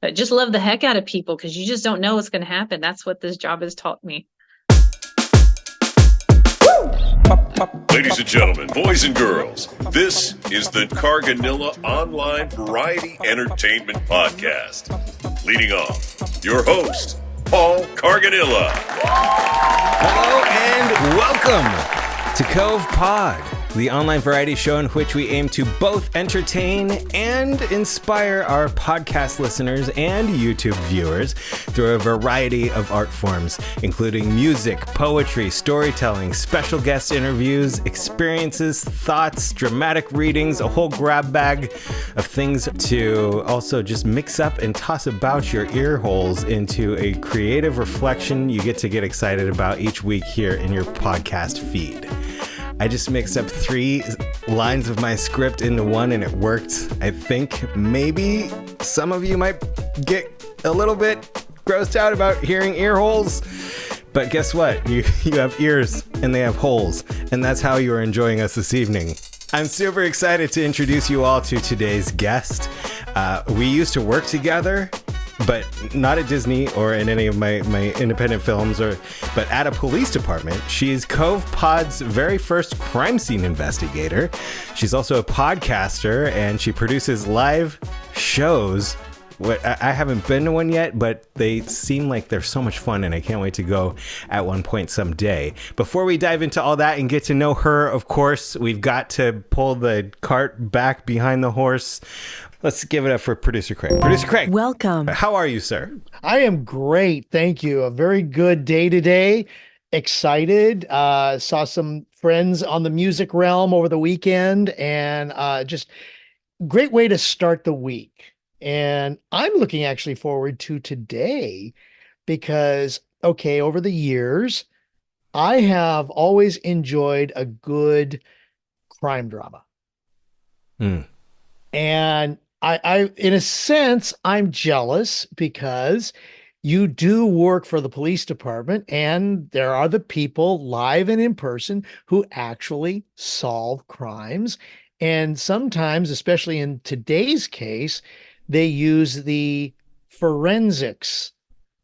But just love the heck out of people because you just don't know what's going to happen. That's what this job has taught me. Ladies and gentlemen, boys and girls, this is the Carganilla Online Variety Entertainment Podcast. Leading off, your host, Paul Carganilla. Hello and welcome to COVEpod, the online variety show in which we aim to both entertain and inspire our podcast listeners and YouTube viewers through a variety of art forms, including music, poetry, storytelling, special guest interviews, experiences, thoughts, dramatic readings, a whole grab bag of things to also just mix up and toss about your ear holes into a creative reflection you get to get excited about each week here in your podcast feed. I just mixed up 3 lines of my script into one and it worked. I think maybe some of you might get a little bit grossed out about hearing ear holes, but guess what? You have ears and they have holes, and that's how you are enjoying us this evening. I'm super excited to introduce you all to today's guest. We used to work together, but not at Disney or in any of my independent films, but at a police department. She's COVEpod's very first crime scene investigator. She's also a podcaster, and she produces live shows. I haven't been to one yet, but they seem like they're so much fun, and I can't wait to go at one point someday. Before we dive into all that and get to know her, of course, we've got to pull the cart back behind the horse. Let's give it up for Producer Craig. Producer Craig. Welcome. How are you, sir? I am great. Thank you. A very good day today. Excited. Saw some friends on the music realm over the weekend, and just great way to start the week. And I'm looking actually forward to today because, okay, over the years, I have always enjoyed a good crime drama. And I, in a sense, I'm jealous because you do work for the police department and there are the people live and in person who actually solve crimes. And sometimes, especially in today's case, they use the forensics.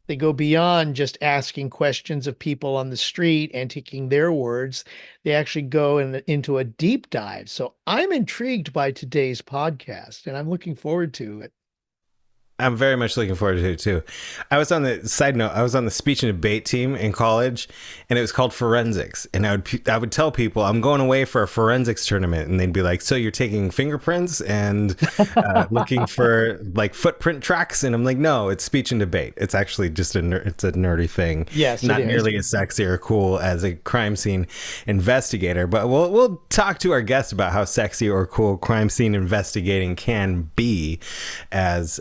They go beyond just asking questions of people on the street and taking their words. They actually go into a deep dive. So I'm intrigued by today's podcast, and I'm looking forward to it. I'm very much looking forward to it too. I was on the speech and debate team in college, and it was called forensics. And I would tell people I'm going away for a forensics tournament, and they'd be like, "So you're taking fingerprints and looking for like footprint tracks?" And I'm like, "No, it's speech and debate. It's actually just it's a nerdy thing. Yes, not nearly as sexy or cool as a crime scene investigator." But we'll talk to our guest about how sexy or cool crime scene investigating can be, as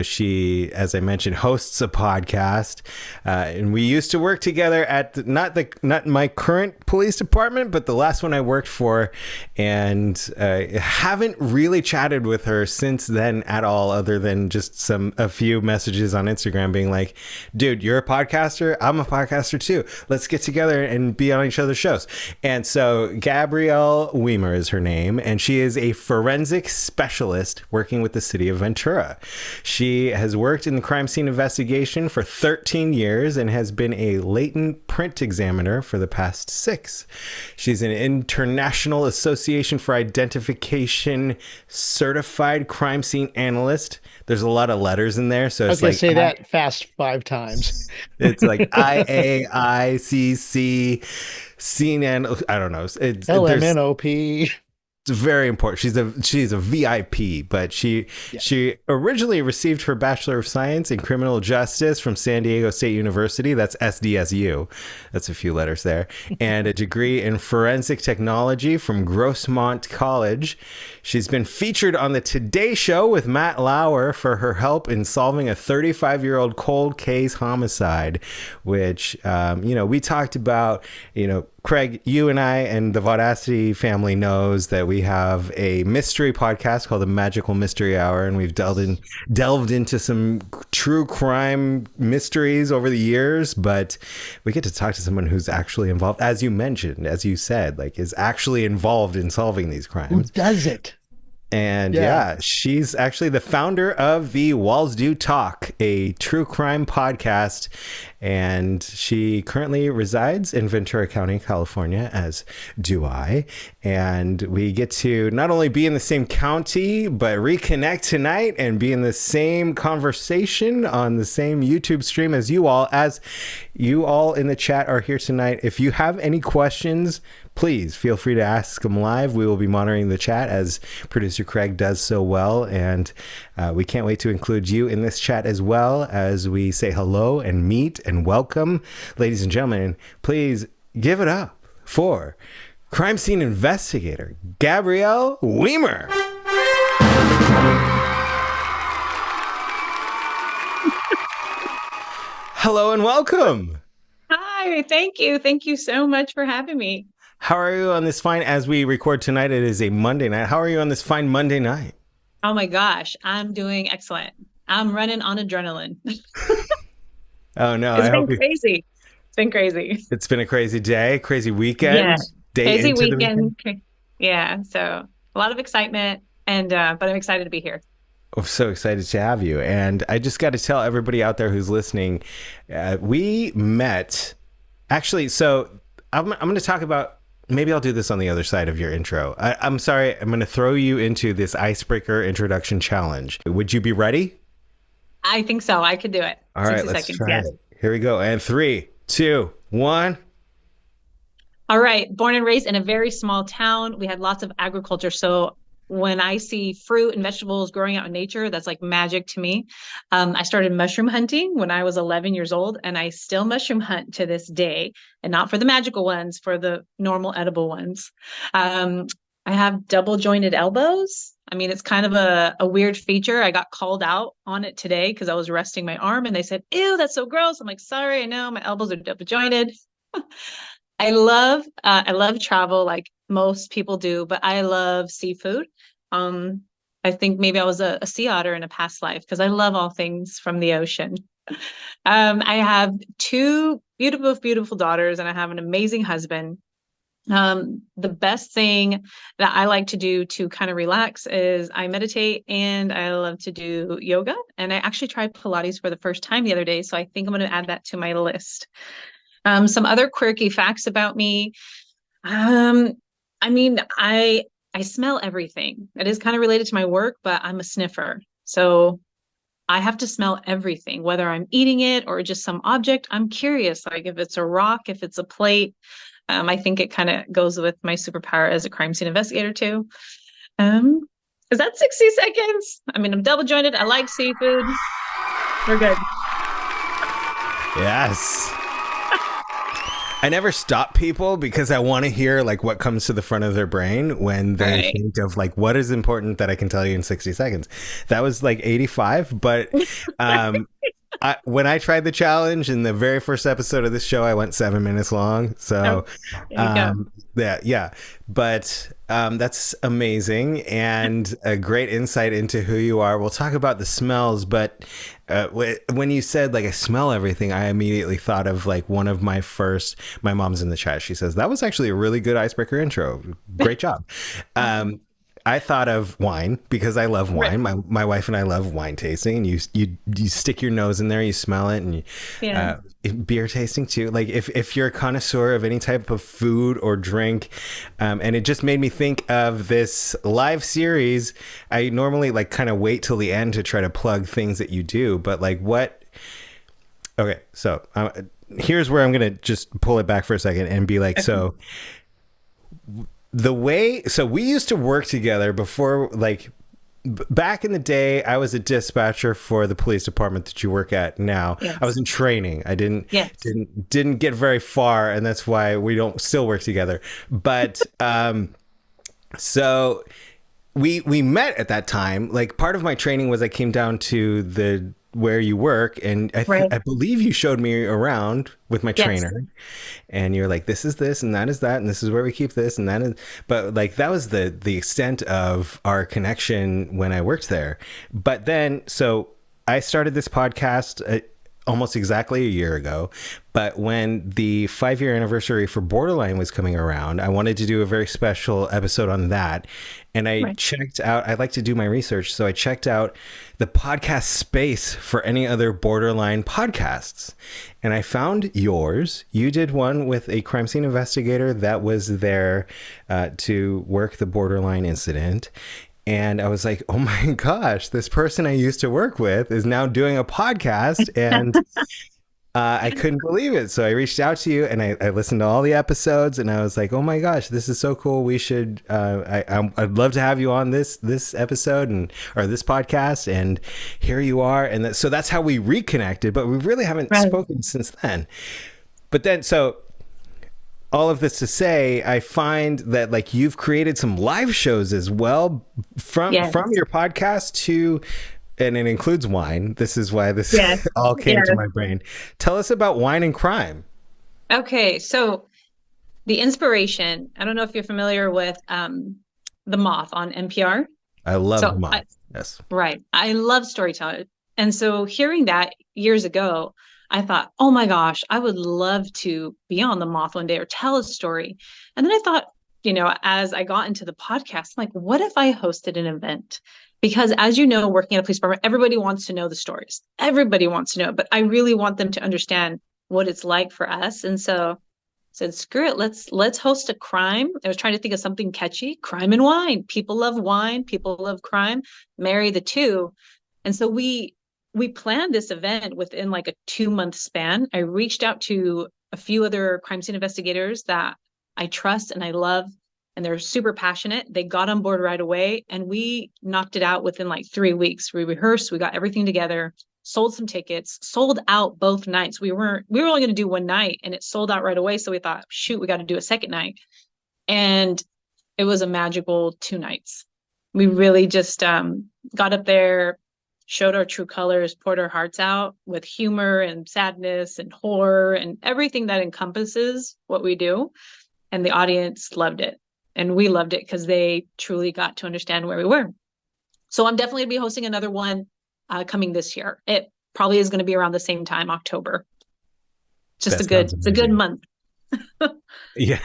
she, as I mentioned, hosts a podcast, and we used to work together at not my current police department, but the last one I worked for, and haven't really chatted with her since then at all, other than just a few messages on Instagram being like, "Dude, you're a podcaster. I'm a podcaster too. Let's get together and be on each other's shows." And so Gabrielle Wimer is her name, and she is a forensic specialist working with the city of Ventura. She has worked in the crime scene investigation for 13 years and has been a latent print examiner for the past 6. She's an International Association for Identification certified crime scene analyst. There's a lot of letters in there, so it's like say that fast 5 times. It's like IAICC, scene and I don't know. It's LMNOP. It's very important. She's a VIP, but she originally received her Bachelor of Science in Criminal Justice from San Diego State University. That's SDSU. That's a few letters there. And a degree in Forensic Technology from Grossmont College. She's been featured on the Today Show with Matt Lauer for her help in solving a 35-year-old cold case homicide, which we talked about. Craig, you and I and the Vaudacity family knows that we have a mystery podcast called the Magical Mystery Hour, and we've delved into some true crime mysteries over the years, but we get to talk to someone who's actually involved, as you mentioned, as you said, like is actually involved in solving these crimes. Who does it? And Yeah. she's actually the founder of the Walls Do Talk, a true crime podcast. And she currently resides in Ventura County, California, as do I. And we get to not only be in the same county, but reconnect tonight and be in the same conversation on the same YouTube stream as you all in the chat are here tonight. If you have any questions, please feel free to ask them live. We will be monitoring the chat as producer Craig does so well. And we can't wait to include you in this chat as well as we say hello and meet and welcome. Ladies and gentlemen, please give it up for crime scene investigator Gabrielle Wimer. Hello and welcome. Hi, thank you. Thank you so much for having me. How are you on this fine, as we record tonight, it is a Monday night. How are you on this fine Monday night? Oh my gosh, I'm doing excellent. I'm running on adrenaline. Oh no, It's been crazy. It's been crazy. It's been a crazy day, crazy weekend. Yeah, Day crazy into the weekend. Yeah, so a lot of excitement, and but I'm excited to be here. I'm so excited to have you. And I just got to tell everybody out there who's listening, we met, actually, so I'm going to talk about, maybe I'll do this on the other side of your intro. I'm sorry, I'm going to throw you into this icebreaker introduction challenge. Would you be ready? I think so. I could do it. All right, 60 let's seconds. try Yes. it. Here we go. And 3, 2, 1. All right. Born and raised in a very small town. We had lots of agriculture. So when I see fruit and vegetables growing out in nature, that's like magic to me. I started mushroom hunting when I was 11 years old, and I still mushroom hunt to this day, and not for the magical ones, for the normal edible ones. I have double jointed elbows. I mean, it's kind of a weird feature. I got called out on it today because I was resting my arm, and they said, "Ew, that's so gross." I'm like, "Sorry, I know my elbows are double jointed." I love travel like most people do, but I love seafood. I think maybe I was a sea otter in a past life because I love all things from the ocean. I have 2 beautiful, beautiful daughters, and I have an amazing husband. The best thing that I like to do to kind of relax is I meditate, and I love to do yoga. And I actually tried Pilates for the first time the other day, so I think I'm going to add that to my list. Some other quirky facts about me. I mean, I smell everything. It is kind of related to my work, but I'm a sniffer. So I have to smell everything, whether I'm eating it or just some object. I'm curious, like if it's a rock, if it's a plate. I think it kind of goes with my superpower as a crime scene investigator too. Is that 60 seconds? I mean, I'm double jointed. I like seafood. We're good. Yes. I never stop people because I want to hear like what comes to the front of their brain when they think of like what is important that I can tell you in 60 seconds. That was like 85, but when I tried the challenge in the very first episode of this show, I went 7 minutes long. So yeah, but that's amazing and a great insight into who you are. We'll talk about the smells, but when you said like I smell everything, I immediately thought of like one of my mom's in the chat. She says that was actually a really good icebreaker intro. Great job. I thought of wine because I love wine. Right. My wife and I love wine tasting, and you stick your nose in there, you smell it, and beer tasting too. Like if you're a connoisseur of any type of food or drink, and it just made me think of this live series. I normally like kind of wait till the end to try to plug things that you do, but like what? Okay, so here's where I'm gonna just pull it back for a second and be like, so. So we used to work together before, like back in the day, I was a dispatcher for the police department that you work at now. Yes. I was in training. I didn't get very far, and that's why we don't still work together. But so we met at that time. Like part of my training was I came down to where you work, and I believe you showed me around with my trainer, and you're like, this is this and that is that, and this is where we keep this and that is, but like that was the extent of our connection when I worked there. But then so I started this podcast almost exactly a year ago. But when the 5-year anniversary for Borderline was coming around, I wanted to do a very special episode on that. And I checked out, I like to do my research. So I checked out the podcast space for any other Borderline podcasts. And I found yours. You did one with a crime scene investigator that was there to work the Borderline incident. And I was like, oh my gosh, this person I used to work with is now doing a podcast. And I couldn't believe it. So I reached out to you and I listened to all the episodes and I was like, oh my gosh, this is so cool. We should, I'd love to have you on this episode or this podcast. And here you are. And so that's how we reconnected, but we really haven't spoken since then. But then, so all of this to say, I find that like you've created some live shows as well from your podcast to, and it includes wine. This is why this all came to my brain. Tell us about Wine and Crime. Okay. So the inspiration, I don't know if you're familiar with The Moth on NPR. I love The Moth. Yes. Right. I love storytelling. And so hearing that years ago, I thought, oh my gosh, I would love to be on The Moth one day or tell a story. And then I thought, as I got into the podcast, I'm like, what if I hosted an event? Because as you know, working at a police department, everybody wants to know the stories. Everybody wants to know, but I really want them to understand what it's like for us. And so I said, screw it, let's host a crime. I was trying to think of something catchy, crime and wine. People love wine, people love crime, marry the two. And so we planned this event within like a 2-month span. I reached out to a few other crime scene investigators that I trust and I love, and they're super passionate. They got on board right away and we knocked it out within like 3 weeks. We rehearsed, we got everything together, sold some tickets, sold out both nights. We were only going to do one night and it sold out right away. So we thought, shoot, we got to do a second night. And it was a magical 2 nights. We really just got up there, showed our true colors, poured our hearts out with humor and sadness and horror and everything that encompasses what we do. And the audience loved it. And we loved it because they truly got to understand where we were. So I'm definitely going to be hosting another one coming this year. It probably is going to be around the same time, October. It's a good month. Yeah.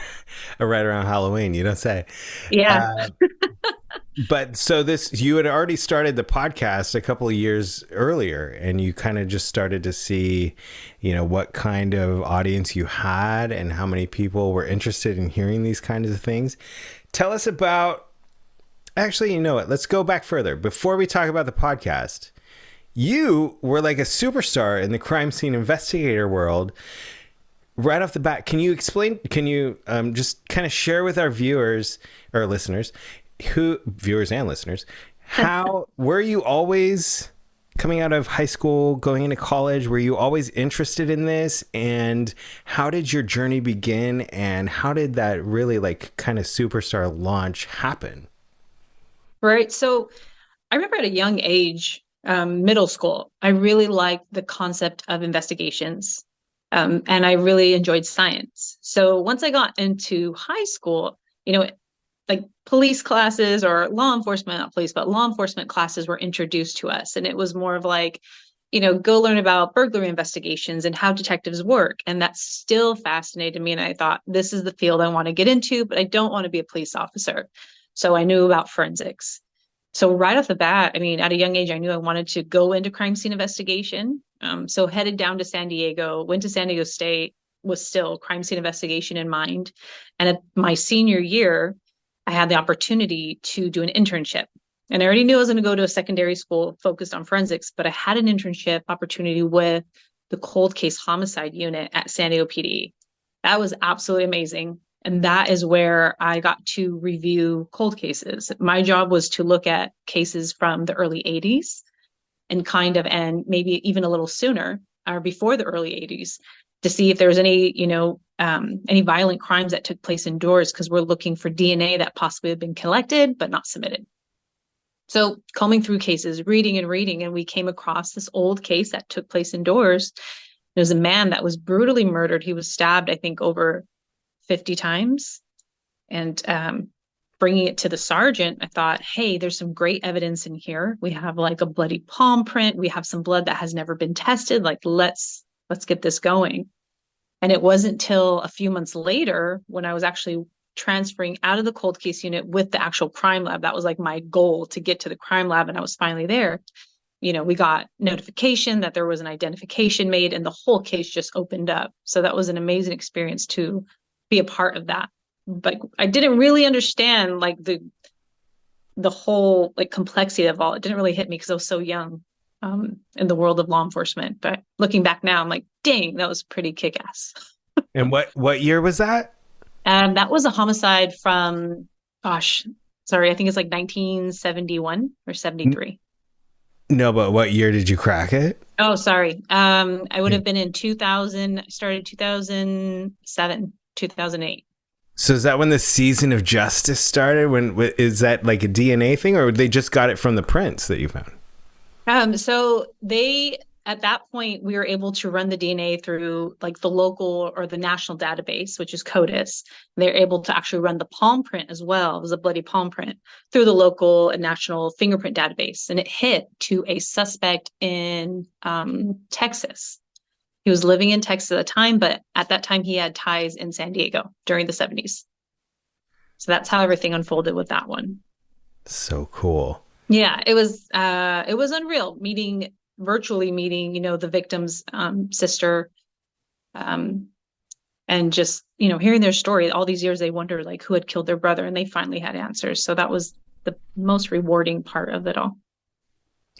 Right around Halloween, you don't say. Yeah. But so you had already started the podcast a couple of years earlier and you kind of just started to see, what kind of audience you had and how many people were interested in hearing these kinds of things. Tell us about, actually, you know what? Let's go back further. Before we talk about the podcast, you were like a superstar in the crime scene investigator world. Right off the bat, can you just kind of share with our viewers or listeners, viewers and listeners, how were you always coming out of high school, going into college? Were you always interested in this? And how did your journey begin? And how did that really like kind of superstar launch happen? Right. So I remember at a young age, middle school, I really liked the concept of investigations. And I really enjoyed science. So once I got into high school, like police classes or law enforcement, not police, but law enforcement classes were introduced to us. And it was more of like, go learn about burglary investigations and how detectives work. And that still fascinated me. And I thought, this is the field I want to get into, but I don't want to be a police officer. So I knew about forensics. So right off the bat, at a young age, I knew I wanted to go into crime scene investigation. So headed down to San Diego, went to San Diego State, was still crime scene investigation in mind. And at my senior year, I had the opportunity to do an internship. And I already knew I was going to go to a secondary school focused on forensics, but I had an internship opportunity with the cold case homicide unit at San Diego PD. That was absolutely amazing. And that is where I got to review cold cases. My job was to look at cases from the early 80s and maybe even a little sooner or before the early 80s to see if there was any violent crimes that took place indoors, because we're looking for DNA that possibly had been collected but not submitted. So combing through cases, reading, and we came across this old case that took place indoors. There was a man that was brutally murdered. He was stabbed, I think, over 50 times. And bringing it to the sergeant, I thought, hey, there's some great evidence in here. We have like a bloody palm print. We have some blood that has never been tested. Like, let's get this going. And it wasn't till a few months later when I was actually transferring out of the cold case unit with the actual crime lab. That was like my goal, to get to the crime lab. And I was finally there. We got notification that there was an identification made, and the whole case just opened up. So that was an amazing experience to be a part of that. But I didn't really understand like the whole like complexity of all. It didn't really hit me because I was so young in the world of law enforcement. But looking back now, I'm like, dang, that was pretty kick-ass. And what year was that? That was a homicide from, gosh, sorry, I think it's like 1971 or 73. No, but what year did you crack it? Oh, sorry. I would have been in 2000, started 2007, 2008. So is that when the season of justice started? Is that like a DNA thing, or they just got it from the prints that you found? So at that point, we were able to run the DNA through like the local or the national database, which is CODIS. They're able to actually run the palm print as well. It was a bloody palm print through the local and national fingerprint database. And it hit to a suspect in Texas. He was living in Texas at the time, but at that time he had ties in San Diego during the 70s. So that's how everything unfolded with that one. So cool. Yeah, it was unreal virtually meeting, the victim's sister, and just, hearing their story. All these years they wondered like who had killed their brother, and they finally had answers. So that was the most rewarding part of it all.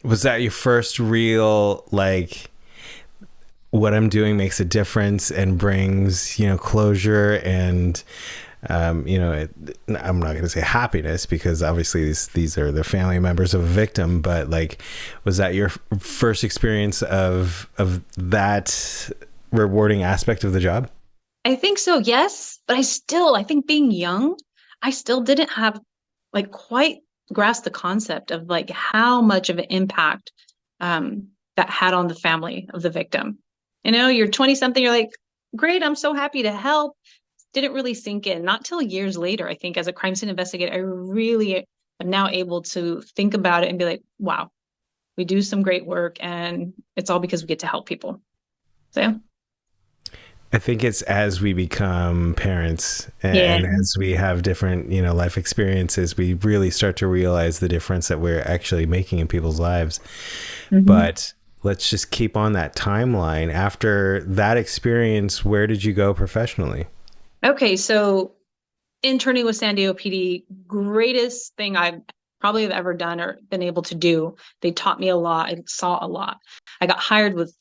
Was that your first real, like, what I'm doing makes a difference and brings, closure and, I'm not going to say happiness, because obviously these are the family members of a victim, but like, was that your first experience of that rewarding aspect of the job? I think so, yes. But I think being young, I still didn't have like quite grasp the concept of like how much of an impact that had on the family of the victim. You're 20 something, you're like, great, I'm so happy to help. Didn't really sink in. Not till years later, I think, as a crime scene investigator, I really am now able to think about it and be like, wow, we do some great work, and it's all because we get to help people. So yeah. I think it's as we become parents and as we have different, life experiences, we really start to realize the difference that we're actually making in people's lives. Mm-hmm. But let's just keep on that timeline. After that experience, where did you go professionally? Okay, so interning with San Diego PD, greatest thing I probably have ever done or been able to do. They taught me a lot. I saw a lot. I got hired with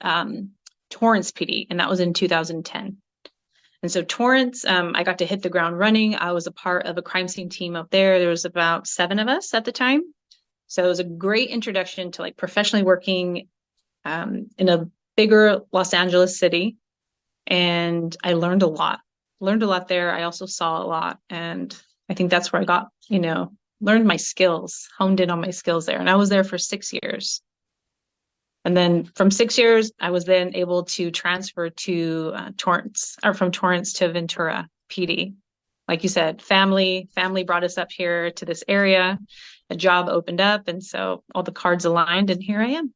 Torrance PD, and that was in 2010. And so Torrance, I got to hit the ground running. I was a part of a crime scene team up there. There was about 7 of us at the time. So it was a great introduction to like professionally working in a bigger Los Angeles city. And I learned a lot there. I also saw a lot. And I think that's where I got, learned my skills, honed in on my skills there. And I was there for 6 years. And then from 6 years, I was then able to transfer to Torrance, or from Torrance to Ventura PD. Like you said, family brought us up here to this area. A job opened up. And so all the cards aligned, and here I am.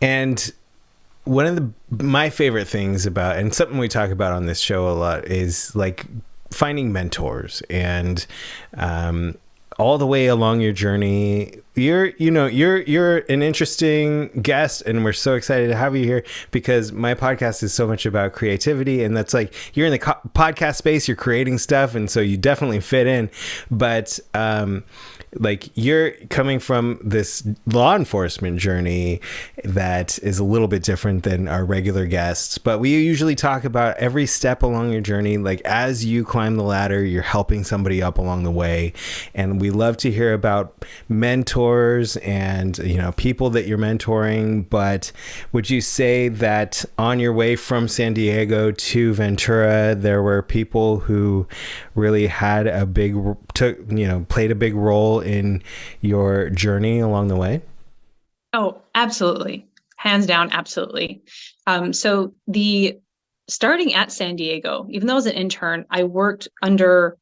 And one of my favorite things about, and something we talk about on this show a lot, is like finding mentors. And all the way along your journey, you're an interesting guest, and we're so excited to have you here, because my podcast is so much about creativity, and that's like, you're in the podcast space, you're creating stuff, and so you definitely fit in. But like, you're coming from this law enforcement journey that is a little bit different than our regular guests, but we usually talk about every step along your journey. Like, as you climb the ladder, you're helping somebody up along the way, and we love to hear about mentors and people that you're mentoring. But would you say that on your way from San Diego to Ventura, there were people who really had played a big role in your journey along the way? Oh, absolutely. Hands down, absolutely. So starting at San Diego, even though I was an intern, I worked under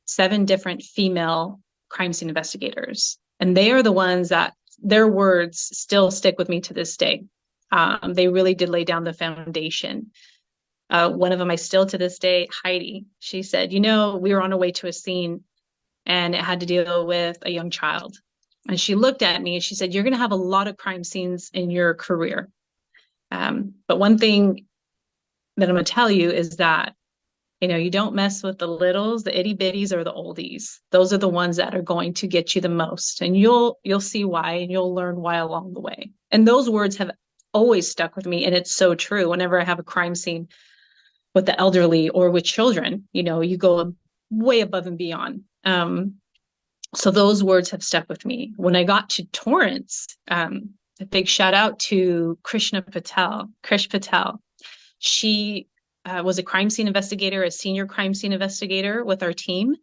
7 different female crime scene investigators. And they are the ones that their words still stick with me to this day. They really did lay down the foundation. One of them, I still to this day, Heidi, she said, we were on our way to a scene and it had to deal with a young child. And she looked at me and she said, you're going to have a lot of crime scenes in your career. But one thing that I'm going to tell you is that, you don't mess with the littles, the itty bitties, or the oldies. Those are the ones that are going to get you the most. And you'll see why, and you'll learn why along the way. And those words have always stuck with me. And it's so true. Whenever I have a crime scene with the elderly or with children, you go way above and beyond. So those words have stuck with me. When I got to Torrance, a big shout out to Krish Patel. She was a crime scene investigator, a senior crime scene investigator with our team.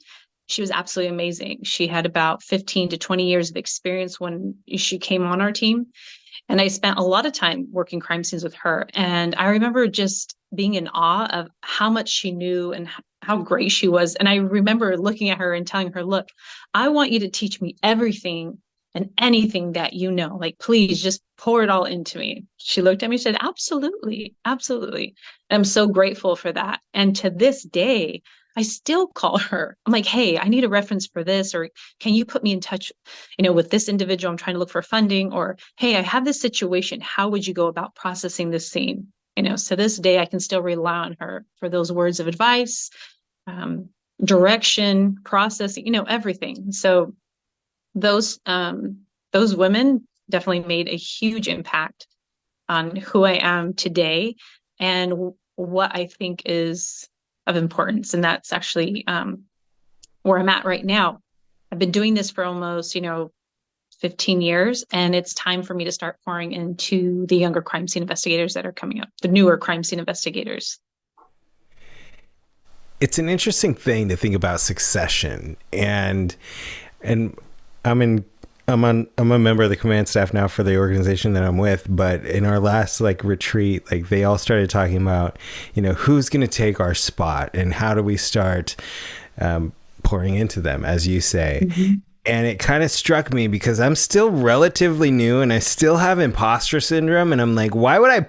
She was absolutely amazing. She had about 15 to 20 years of experience when she came on our team. And I spent a lot of time working crime scenes with her. And I remember just being in awe of how much she knew and how great she was. And I remember looking at her and telling her, look, I want you to teach me everything and anything that you know. Like, please just pour it all into me. She looked at me and said, absolutely, absolutely. And I'm so grateful for that. And to this day, I still call her. I'm like, hey, I need a reference for this, or can you put me in touch, with this individual? I'm trying to look for funding, or, hey, I have this situation. How would you go about processing this scene? So this day I can still rely on her for those words of advice, direction, processing, everything. So those women definitely made a huge impact on who I am today and what I think is of importance. And that's actually where I'm at right now. I've been doing this for almost, 15 years, and it's time for me to start pouring into the younger crime scene investigators that are coming up, the newer crime scene investigators. It's an interesting thing to think about succession, and I'm a member of the command staff now for the organization that I'm with, but in our last retreat, they all started talking about, who's going to take our spot and how do we start pouring into them, as you say. Mm-hmm. And it kind of struck me because I'm still relatively new and I still have imposter syndrome. And I'm like, why would I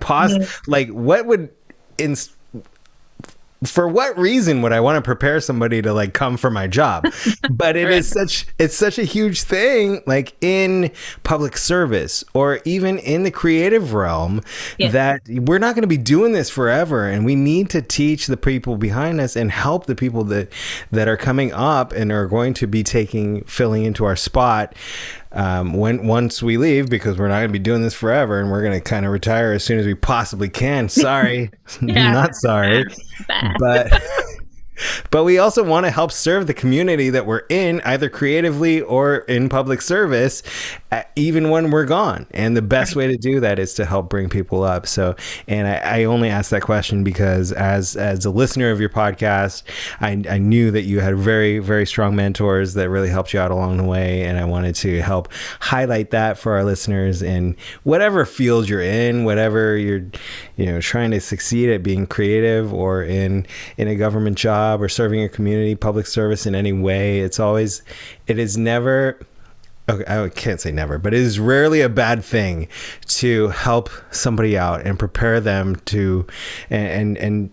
for what reason would I want to prepare somebody to come for my job? But it's such a huge thing, in public service or even in the creative realm, that we're not going to be doing this forever. And we need to teach the people behind us and help the people that are coming up and are going to be filling into our spot once we leave, because we're not going to be doing this forever and we're going to kind of retire as soon as we possibly can. Sorry, not sorry. But we also want to help serve the community that we're in, either creatively or in public service, even when we're gone. And the best way to do that is to help bring people up. So, and I only asked that question because as a listener of your podcast, I knew that you had very, very strong mentors that really helped you out along the way. And I wanted to help highlight that for our listeners in whatever field you're in, whatever you're, trying to succeed at, being creative or in a government job or serving a community, public service in any way. It is never, okay, I can't say never, but it is rarely a bad thing to help somebody out and prepare them to, and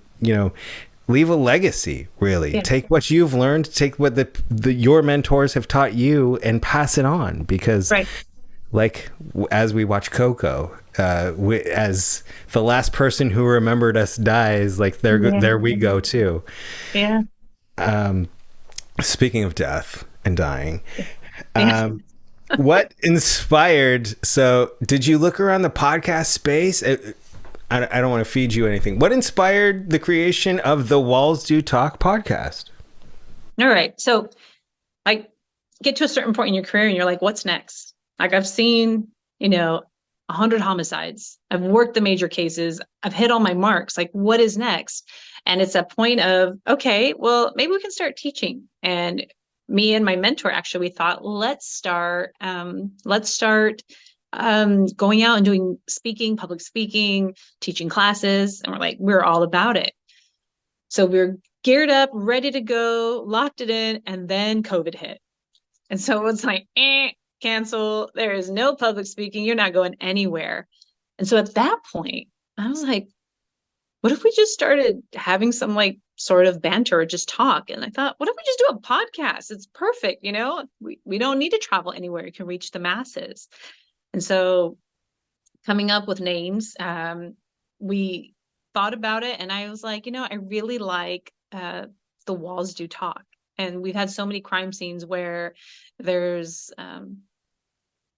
leave a legacy, really. Yeah. Take what you've learned, take what your mentors have taught you and pass it on, because as we watch Coco, as the last person who remembered us dies, there we go too. Yeah. Speaking of death and dying, what inspired? So, did you look around the podcast space? I don't want to feed you anything. What inspired the creation of the Walls Do Talk podcast? All right. So, get to a certain point in your career and you're like, what's next? I've seen, 100 homicides. I've worked the major cases. I've hit all my marks. What is next? And it's a point of, okay, well, maybe we can start teaching. And me and my mentor, actually, we thought, let's start going out and doing public speaking, teaching classes. And we're all about it. So we're geared up, ready to go, locked it in, and then COVID hit. And so it was like, cancel. There is no public speaking. You're not going anywhere. And so at that point, I was like, what if we just started having some like sort of banter or just talk? And I thought, what if we just do a podcast? It's perfect. We don't need to travel anywhere. You can reach the masses. And so coming up with names, we thought about it. And I was like, I really like The Walls Do Talk. And we've had so many crime scenes where there's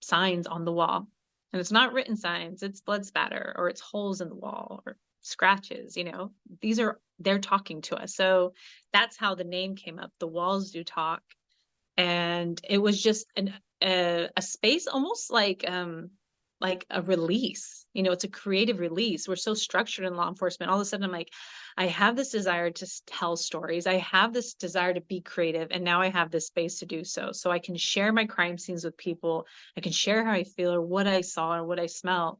signs on the wall. And it's not written signs, it's blood spatter, or it's holes in the wall, or scratches. They're talking to us. So that's how the name came up. The Walls Do Talk. And it was just a space, almost like a release. It's a creative release. We're so structured in law enforcement. All of a sudden I'm like, I have this desire to tell stories. I have this desire to be creative. And now I have this space to do so. So I can share my crime scenes with people. I can share how I feel or what I saw or what I smelled.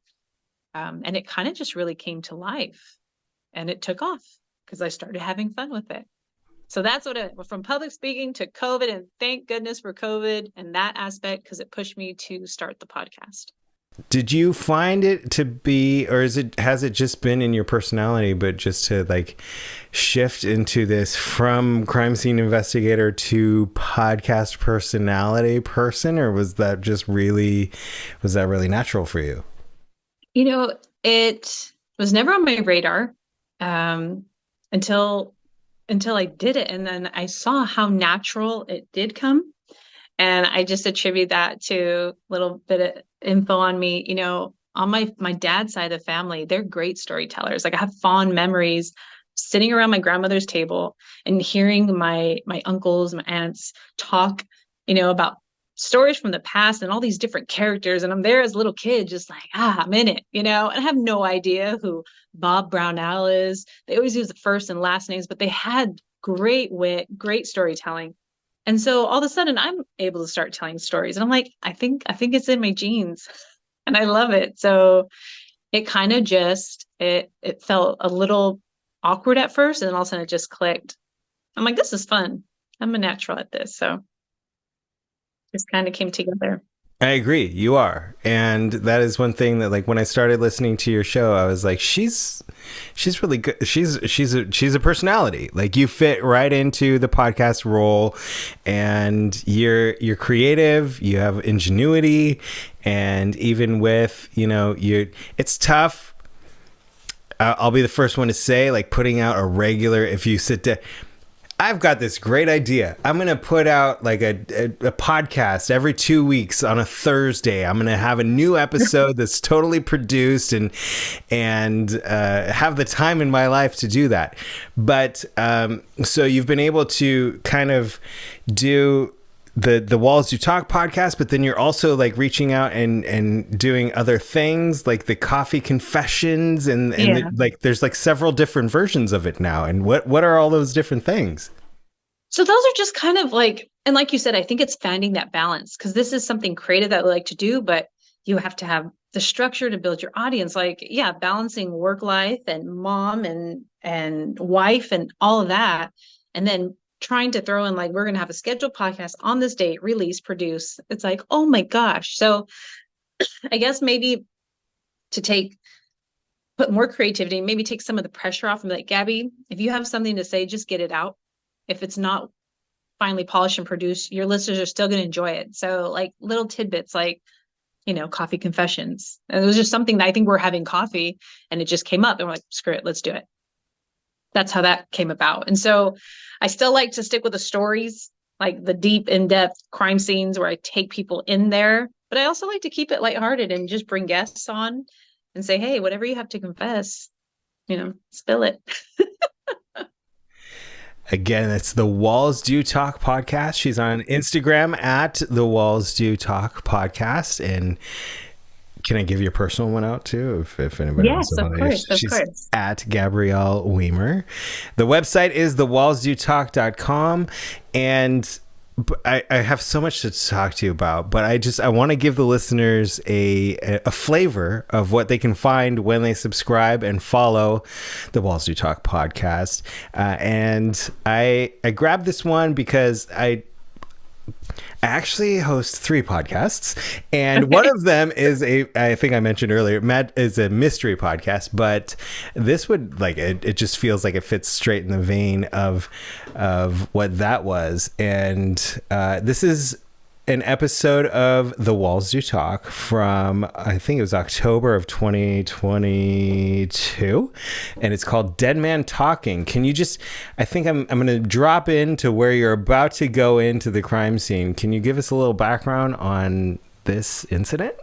And it kind of just really came to life, and it took off because I started having fun with it. So that's what it from public speaking to COVID, and thank goodness for COVID and that aspect, because it pushed me to start the podcast. Did you find it to be, or has it just been in your personality, but just to like shift into this from crime scene investigator to podcast personality person, or was that really natural for you? It was never on my radar until I did it. And then I saw how natural it did come. And I just attribute that to a little bit of info on me. On my dad's side of the family, they're great storytellers. Like I have fond memories sitting around my grandmother's table and hearing my uncles, my aunts talk, about stories from the past and all these different characters. And I'm there as a little kid, just like, I'm in it, and I have no idea who Bob Brownell is. They always use the first and last names, but they had great wit, great storytelling. And so all of a sudden I'm able to start telling stories. And I'm like, I think it's in my genes and I love it. So it kind of it felt a little awkward at first. And then all of a sudden it just clicked. I'm like, this is fun. I'm a natural at this. So just kind of came together. I agree. You are. And that is one thing that, like, when I started listening to your show, I was like, she's really good. She's a personality. Like, you fit right into the podcast role, and you're creative, you have ingenuity, and even with, it's tough. I'll be the first one to say, like, putting out a regular, if you sit down, I've got this great idea. I'm going to put out like a podcast every 2 weeks on a Thursday. I'm going to have a new episode that's totally produced and have the time in my life to do that. But so you've been able to kind of do the Walls Do Talk podcast, but then you're also like reaching out and doing other things like the Coffee Confessions and like there's like several different versions of it now. And what are all those different things? So those are just kind of like, and like you said, I think it's finding that balance, because this is something creative that we like to do, but you have to have the structure to build your audience. Like, balancing work life and mom and wife and all of that. And then trying to throw in like, we're going to have a scheduled podcast on this date, release, produce. It's like, oh my gosh. So I guess maybe to put more creativity, maybe take some of the pressure off and be like, Gabby, if you have something to say, just get it out. If it's not finally polished and produced, your listeners are still going to enjoy it. So like little tidbits, like, Coffee Confessions. And it was just something that I think we're having coffee and it just came up and we're like, screw it, let's do it. That's how that came about. And so I still like to stick with the stories, like the deep, in-depth crime scenes where I take people in there. But I also like to keep it lighthearted and just bring guests on and say, hey, whatever you have to confess, spill it. Again, it's the Walls Do Talk podcast. She's on Instagram at the Walls Do Talk podcast. And can I give your personal one out too? If anybody wants to. Yes, of She's course. At Gabrielle Wimer. The website is thewallsdotalk.com. And I have so much to talk to you about, but I want to give the listeners a flavor of what they can find when they subscribe and follow the Walls Do Talk podcast. And I grabbed this one because I actually host 3 podcasts, and one of them is I think I mentioned earlier, Matt, is a mystery podcast, but this would it just feels like it fits straight in the vein of what that was. And this is an episode of The Walls Do Talk from, I think it was October of 2022, and it's called Dead Man Talking. Can you just, I think I'm going to drop into where you're about to go into the crime scene. Can you give us a little background on this incident?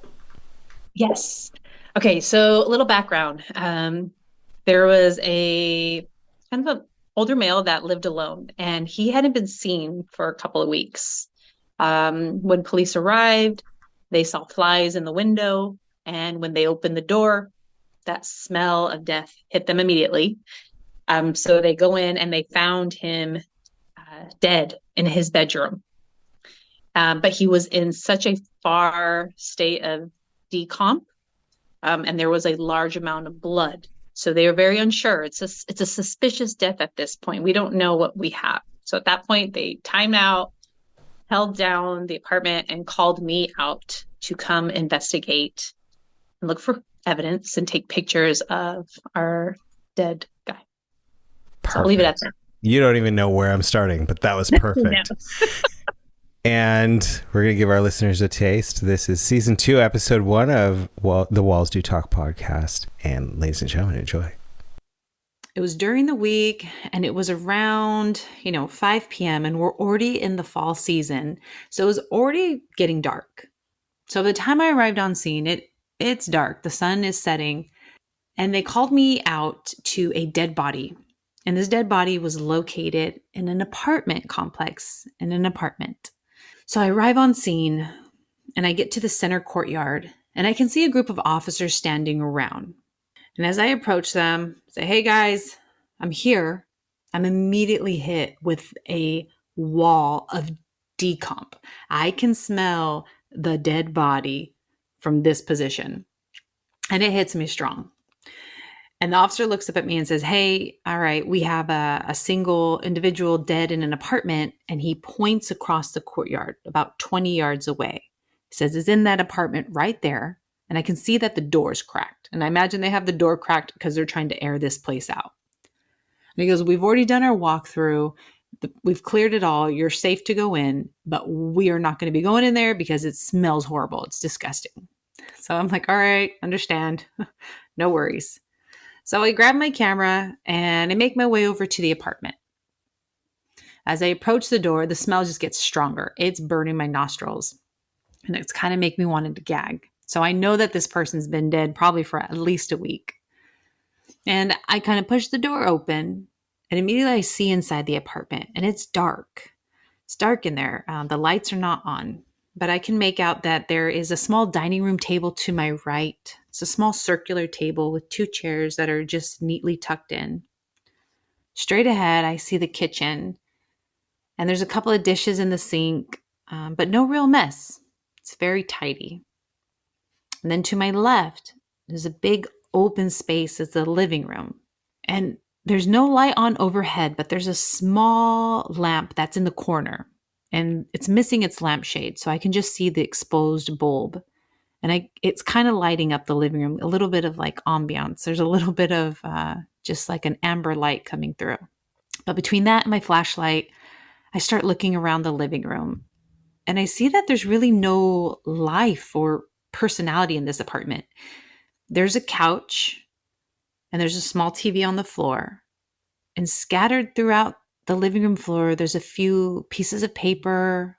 Yes. Okay, so a little background. There was a kind of an older male that lived alone, and he hadn't been seen for a couple of weeks. When police arrived, they saw flies in the window, and when they opened the door, that smell of death hit them immediately. So they go in and they found him dead in his bedroom. But he was in such a far state of decomp, and there was a large amount of blood. So they were very unsure. It's a suspicious death at this point. We don't know what we have. So at that point, they timed out, held down the apartment, and called me out to come investigate and look for evidence and take pictures of our dead guy. Perfect. So I'll leave it at that. You don't even know where I'm starting, but that was perfect. And we're going to give our listeners a taste. This is season 2, episode 1 of the Walls Do Talk podcast. And ladies and gentlemen, enjoy. It was during the week, and it was around, 5 p.m. and we're already in the fall season. So it was already getting dark. So by the time I arrived on scene, it's dark. The sun is setting, and they called me out to a dead body. And this dead body was located in an apartment complex, in an apartment. So I arrive on scene, and I get to the center courtyard, and I can see a group of officers standing around. And as I approach them, say, "Hey guys, I'm here," I'm immediately hit with a wall of decomp. I can smell the dead body from this position, and it hits me strong. And the officer looks up at me and says, "Hey, all right, we have a single individual dead in an apartment." And he points across the courtyard about 20 yards away. He says, "It's in that apartment right there. And I can see that the door's cracked." And I imagine they have the door cracked because they're trying to air this place out. And he goes, "We've already done our walkthrough. We've cleared it all. You're safe to go in, but we are not going to be going in there because it smells horrible. It's disgusting." So I'm like, "All right, understand. No worries." So I grab my camera and I make my way over to the apartment. As I approach the door, the smell just gets stronger. It's burning my nostrils, and it's kind of making me want to gag. So I know that this person's been dead probably for at least a week. And I kind of push the door open, and immediately I see inside the apartment, and it's dark. It's dark in there. The lights are not on, but I can make out that there is a small dining room table to my right. It's a small circular table with 2 chairs that are just neatly tucked in. Straight ahead, I see the kitchen, and there's a couple of dishes in the sink, but no real mess. It's very tidy. And then to my left, there's a big open space. It's the living room. And there's no light on overhead, but there's a small lamp that's in the corner. And it's missing its lampshade, so I can just see the exposed bulb. And it's kind of lighting up the living room, a little bit of like ambiance. There's a little bit of just like an amber light coming through. But between that and my flashlight, I start looking around the living room. And I see that there's really no life or personality in this apartment. There's a couch, and there's a small TV on the floor. And scattered throughout the living room floor, there's a few pieces of paper.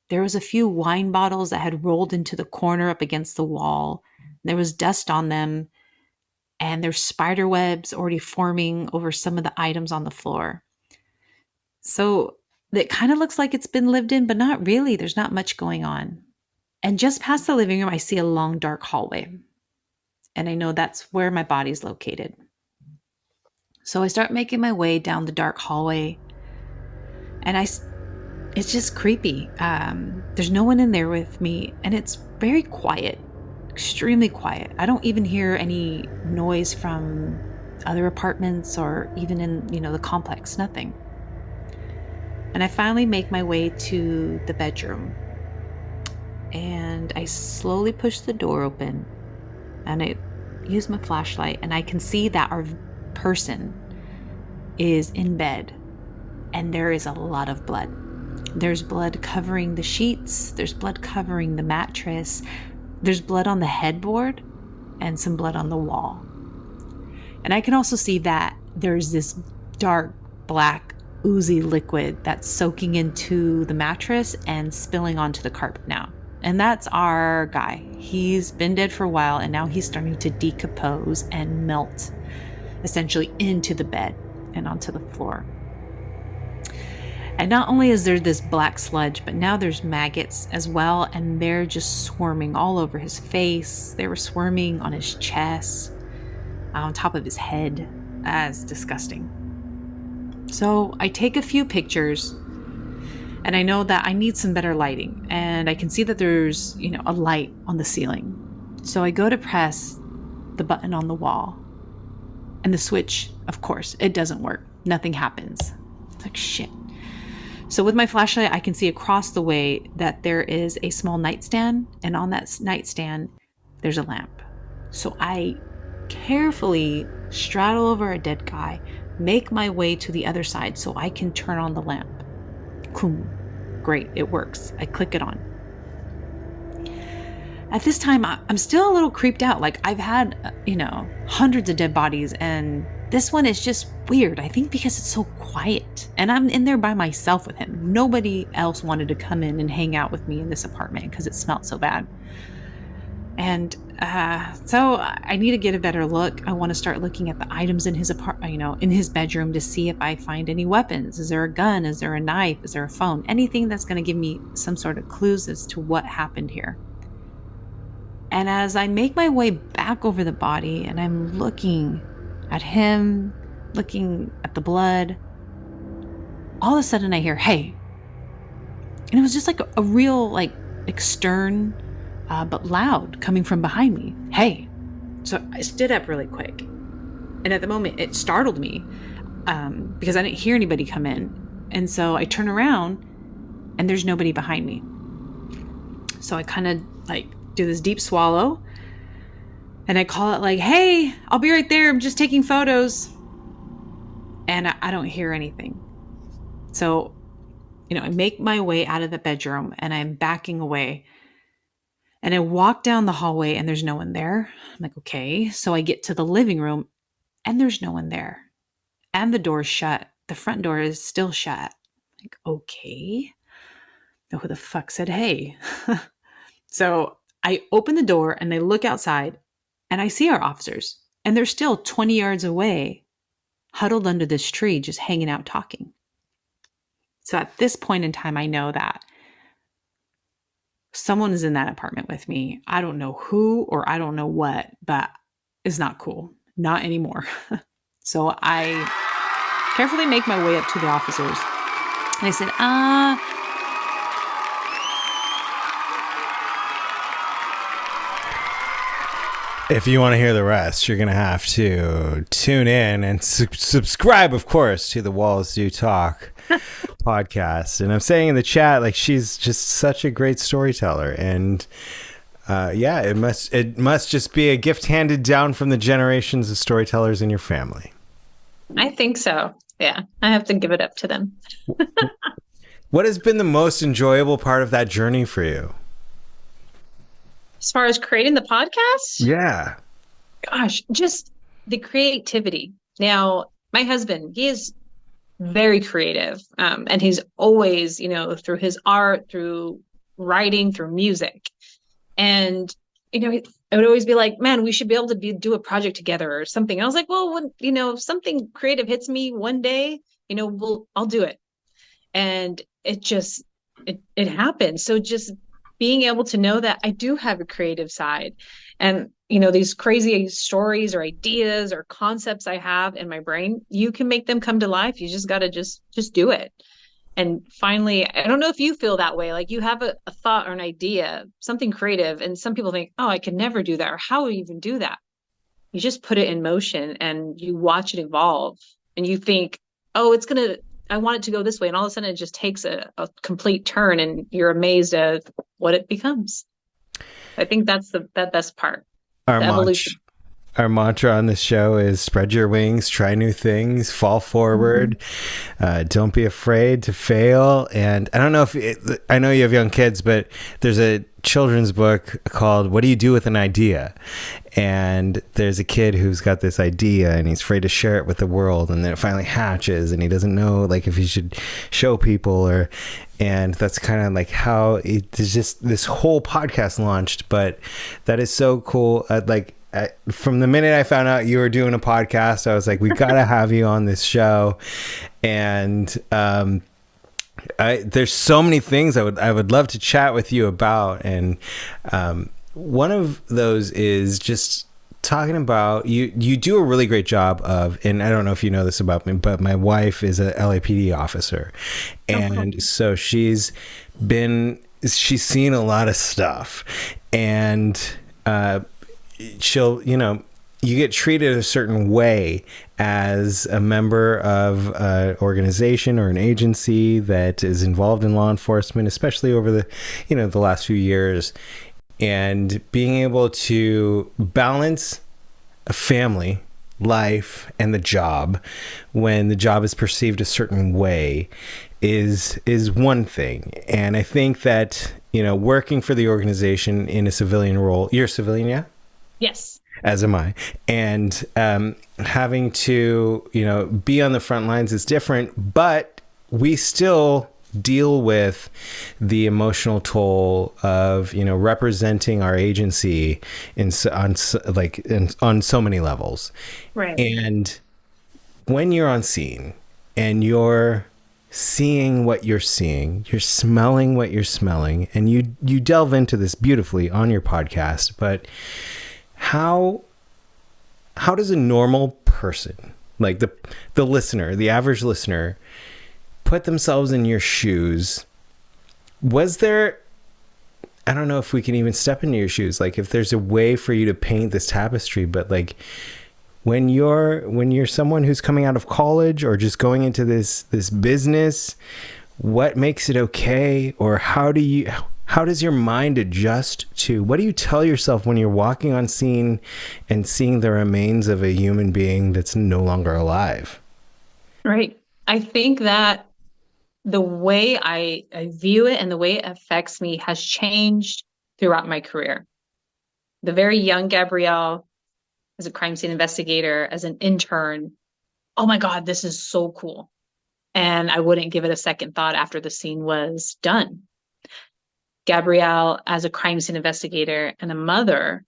There was a few wine bottles that had rolled into the corner up against the wall. There was dust on them, and there's spider webs already forming over some of the items on the floor. So it kind of looks like it's been lived in, but not really. There's not much going on. And just past the living room, I see a long, dark hallway. And I know that's where my body's located. So I start making my way down the dark hallway, and it's just creepy. There's no one in there with me, and it's very quiet, extremely quiet. I don't even hear any noise from other apartments or even in, the complex, nothing. And I finally make my way to the bedroom, and I slowly push the door open, and I use my flashlight, and I can see that our person is in bed, and there is a lot of blood. There's blood covering the sheets, there's blood covering the mattress, there's blood on the headboard, and some blood on the wall. And I can also see that there's this dark black oozy liquid that's soaking into the mattress and spilling onto the carpet now. And that's our guy. He's been dead for a while, and now he's starting to decompose and melt essentially into the bed and onto the floor. And not only is there this black sludge, but now there's maggots as well, and they're just swarming all over his face. They were swarming on his chest, on top of his head. As disgusting. So I take a few pictures, and I know that I need some better lighting, and I can see that there's, a light on the ceiling. So I go to press the button on the wall, and the switch, of course, it doesn't work. Nothing happens. It's like, shit. So with my flashlight, I can see across the way that there is a small nightstand, and on that nightstand, there's a lamp. So I carefully straddle over a dead guy, make my way to the other side so I can turn on the lamp. Cool. Great, it works. I click it on. At this time, I'm still a little creeped out. Like, I've had, hundreds of dead bodies, and this one is just weird. I think because it's so quiet, and I'm in there by myself with him. Nobody else wanted to come in and hang out with me in this apartment because it smelled so bad. And so I need to get a better look. I want to start looking at the items in his in his bedroom to see if I find any weapons. Is there a gun? Is there a knife? Is there a phone? Anything that's going to give me some sort of clues as to what happened here. And as I make my way back over the body and I'm looking at him, looking at the blood, all of a sudden I hear, "Hey." And it was just like a real, stern, but loud, coming from behind me. "Hey." So I stood up really quick. And at the moment, it startled me because I didn't hear anybody come in. And so I turn around and there's nobody behind me. So I kind of do this deep swallow and I call it "Hey, I'll be right there. I'm just taking photos." And I don't hear anything. So, I make my way out of the bedroom and I'm backing away. And I walk down the hallway and there's no one there. I'm like, okay. So I get to the living room and there's no one there. And the door's shut. The front door is still shut. Like, okay. Now who the fuck said hey? So I open the door and I look outside and I see our officers. And they're still 20 yards away, huddled under this tree, just hanging out talking. So at this point in time, I know that someone is in that apartment with me. I don't know who or I don't know what, but it's not cool. Not anymore. So I carefully make my way up to the officers. And I said, If you want to hear the rest, you're going to have to tune in and subscribe, of course, to the Walls Do Talk podcast. And I'm saying in the chat, she's just such a great storyteller. And it must just be a gift handed down from the generations of storytellers in your family. I think so. Yeah, I have to give it up to them. What has been the most enjoyable part of that journey for you? As far as creating the podcast? Yeah. Gosh, just the creativity. Now, my husband, he is very creative. And he's always, through his art, through writing, through music. And, it would always be like, man, we should be able to do a project together or something. And I was like, well, when, if something creative hits me one day, I'll do it. And it happened. So just being able to know that I do have a creative side and, these crazy stories or ideas or concepts I have in my brain, you can make them come to life. You just got to just do it. And finally, I don't know if you feel that way. Like you have a thought or an idea, something creative, and some people think, oh, I could never do that, or how would you even do that? You just put it in motion and you watch it evolve, and you think, oh, I want it to go this way. And all of a sudden it just takes a complete turn, and you're amazed at what it becomes. I think that's the best part, Our the evolution. Our mantra on this show is spread your wings, try new things, fall forward. Don't be afraid to fail. And I don't know I know you have young kids, but there's a children's book called What Do You Do with an Idea? And there's a kid who's got this idea and he's afraid to share it with the world. And then it finally hatches and he doesn't know like if he should show people and that's kind of like how there's just this whole podcast launched. But that is so cool. From the minute I found out you were doing a podcast, I was like, we got to have you on this show. And there's so many things I would love to chat with you about. And one of those is just talking about you do a really great job of, and I don't know if you know this about me, but my wife is a LAPD officer. And so she's seen a lot of stuff. And she'll, you get treated a certain way as a member of an organization or an agency that is involved in law enforcement, especially over the last few years. And being able to balance a family life and the job when the job is perceived a certain way is one thing. And I think that, working for the organization in a civilian role, you're a civilian, yeah? Yes. As am I. And having to, be on the front lines is different, but we still deal with the emotional toll of, representing our agency on so many levels. Right. And when you're on scene and you're seeing what you're seeing, you're smelling what you're smelling, and you delve into this beautifully on your podcast, but how does a normal person, like the listener, the average listener, put themselves in your shoes? Was there, I don't know if we can even step into your shoes, like if there's a way for you to paint this tapestry, but like when you're someone who's coming out of college or just going into this business, what makes it okay? Or how does your mind adjust to, what do you tell yourself when you're walking on scene and seeing the remains of a human being that's no longer alive? Right. I think that the way I view it and the way it affects me has changed throughout my career. The very young Gabrielle, as a crime scene investigator, as an intern, oh my God, this is so cool. And I wouldn't give it a second thought after the scene was done. Gabrielle, as a crime scene investigator and a mother,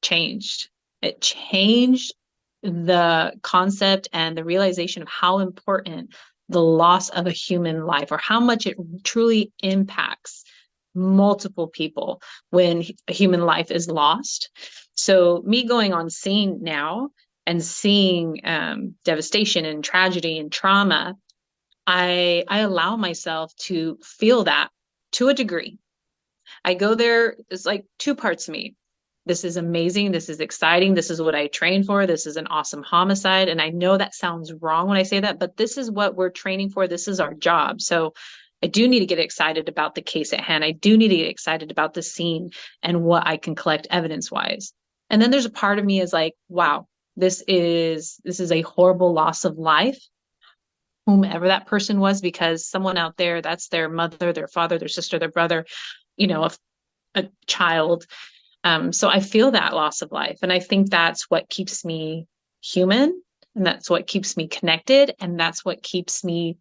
changed. It changed the concept and the realization of how important the loss of a human life, or how much it truly impacts multiple people when a human life is lost. So me going on scene now and seeing devastation and tragedy and trauma, I allow myself to feel that to a degree. I go there, it's like two parts of me. This is amazing. This is exciting. This is what I trained for. This is an awesome homicide. And I know that sounds wrong when I say that, but this is what we're training for. This is our job. So I do need to get excited about the case at hand. I do need to get excited about the scene and what I can collect evidence-wise. And then there's a part of me is like, wow, this is a horrible loss of life, whomever that person was, because someone out there, that's their mother, their father, their sister, their brother, a child. So I feel that loss of life. And I think that's what keeps me human. And that's what keeps me connected. And that's what keeps me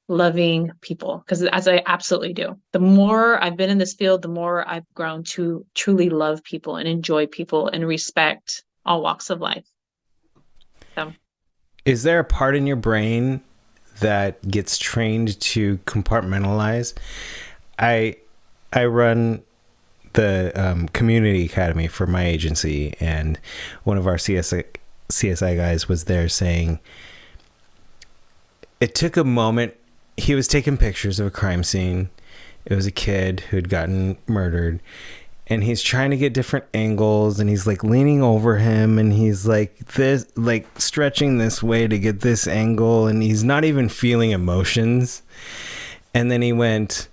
loving people. Because as I absolutely do. The more I've been in this field, the more I've grown to truly love people and enjoy people and respect all walks of life. So. Is there a part in your brain that gets trained to compartmentalize? I run the community academy for my agency, and one of our CSI guys was there saying it took a moment he was taking pictures of a crime scene. It was a kid who had gotten murdered, and he's trying to get different angles, and he's like leaning over him, and he's like this, like stretching this way to get this angle, and he's not even feeling emotions. And then he went,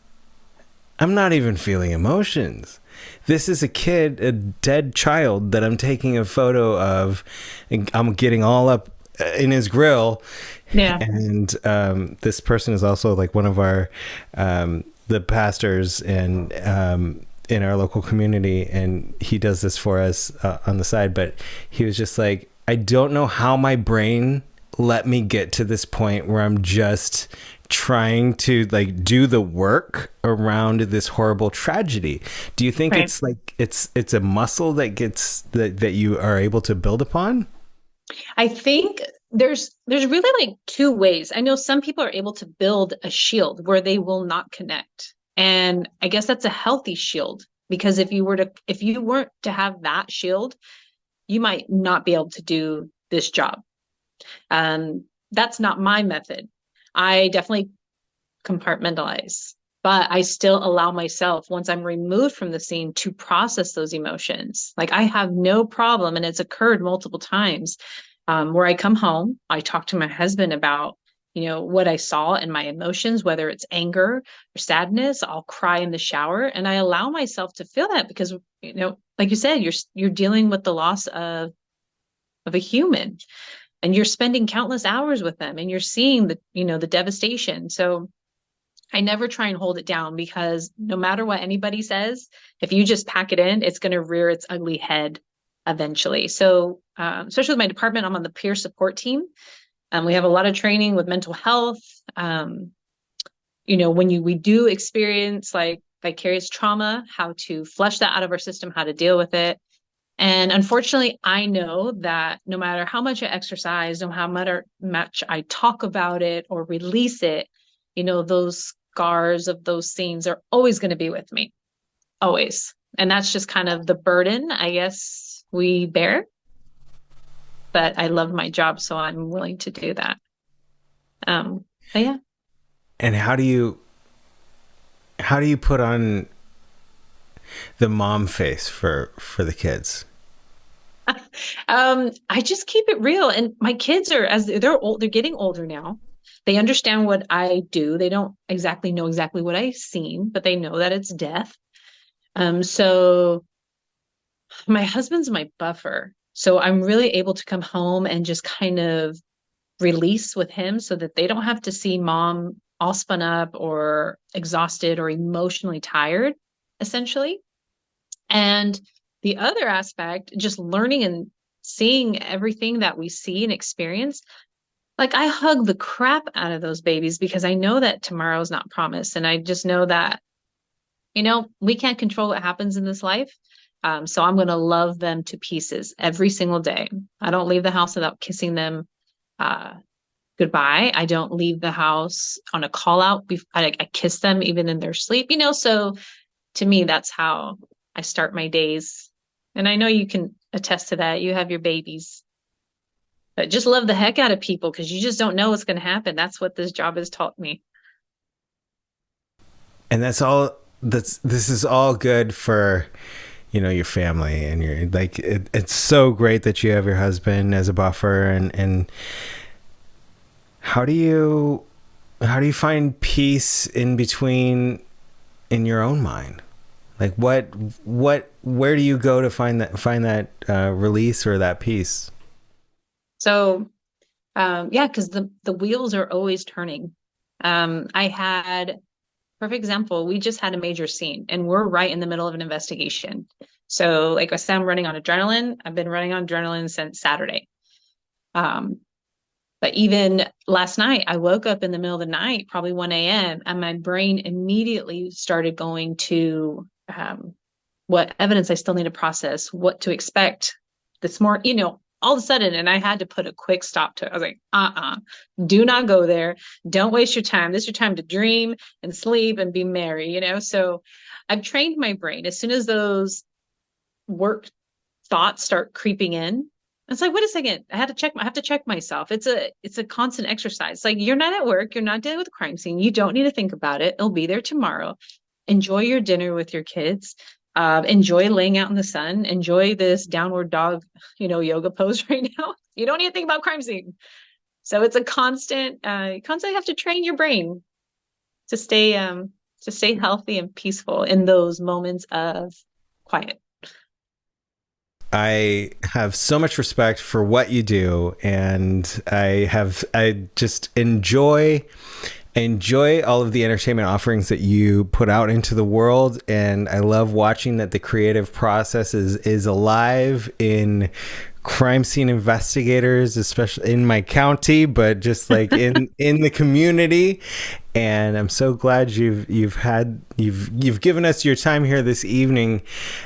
I'm not even feeling emotions. This is a kid, a dead child that I'm taking a photo of, and I'm getting all up in his grill. Yeah. And this person is also like one of our the pastors and in our local community, and he does this for us on the side. But he was just like, I don't know how my brain let me get to this point where I'm just trying to like do the work around this horrible tragedy. Do you think it's like it's a muscle that gets that you are able to build upon? I think there's really like two ways. I know some people are able to build a shield where they will not connect. And I guess that's a healthy shield, because if you weren't to have that shield, you might not be able to do this job. That's not my method. I definitely compartmentalize, but I still allow myself, once I'm removed from the scene, to process those emotions. Like I have no problem, and it's occurred multiple times, where I come home, I talk to my husband about, what I saw and my emotions, whether it's anger or sadness. I'll cry in the shower, and I allow myself to feel that because, like you said, you're dealing with the loss of a human, and you're spending countless hours with them, and you're seeing the devastation. So I never try and hold it down, because no matter what anybody says, if you just pack it in, it's going to rear its ugly head eventually. So, especially with my department, I'm on the peer support team. We have a lot of training with mental health. When we do experience like vicarious trauma, how to flush that out of our system, how to deal with it. And unfortunately, I know that no matter how much I exercise, no matter how much I talk about it or release it, those scars of those scenes are always going to be with me, always. And that's just kind of the burden, I guess, we bear. But I love my job, so I'm willing to do that. But yeah. And how do you put on the mom face for the kids? I just keep it real. And my kids they're old, they're getting older now. They understand what I do. They don't exactly know exactly what I've seen, but they know that it's death. So my husband's my buffer. So I'm really able to come home and just kind of release with him so that they don't have to see mom all spun up or exhausted or emotionally tired, essentially. And the other aspect, just learning and seeing everything that we see and experience. Like I hug the crap out of those babies because I know that tomorrow's not promised. And I just know that, we can't control what happens in this life. So I'm going to love them to pieces every single day. I don't leave the house without kissing them goodbye. I don't leave the house on a call out. I kiss them even in their sleep, so to me, that's how I start my days. And I know you can attest to that. You have your babies. But just love the heck out of people because you just don't know what's going to happen. That's what this job has taught me. And this is all good for, your family, and you're like, it's so great that you have your husband as a buffer. And how do you find peace in between in your own mind? Like where do you go to find that release or that peace? So, because the wheels are always turning. I had perfect example. We just had a major scene, and we're right in the middle of an investigation. So, like I said, I'm running on adrenaline. I've been running on adrenaline since Saturday. But even last night, I woke up in the middle of the night, probably 1 a.m., and my brain immediately started going to what evidence I still need to process, what to expect this morning, all of a sudden, and I had to put a quick stop to it. I was like, do not go there. Don't waste your time. This is your time to dream and sleep and be merry, So I've trained my brain. As soon as those work thoughts start creeping in, It's like, wait a second, I have to check myself. It's a constant exercise. Like, you're not at work, you're not dealing with a crime scene. You don't need to think about it. It'll be there tomorrow. Enjoy your dinner with your kids. Enjoy laying out in the sun. Enjoy this downward dog, yoga pose right now. You don't need to think about crime scene. So it's a constant, constantly have to train your brain to stay healthy and peaceful in those moments of quiet. I have so much respect for what you do, and I just enjoy all of the entertainment offerings that you put out into the world, and I love watching that the creative process is alive in crime scene investigators, especially in my county, but just like in the community. And I'm so glad you've given us your time here this evening.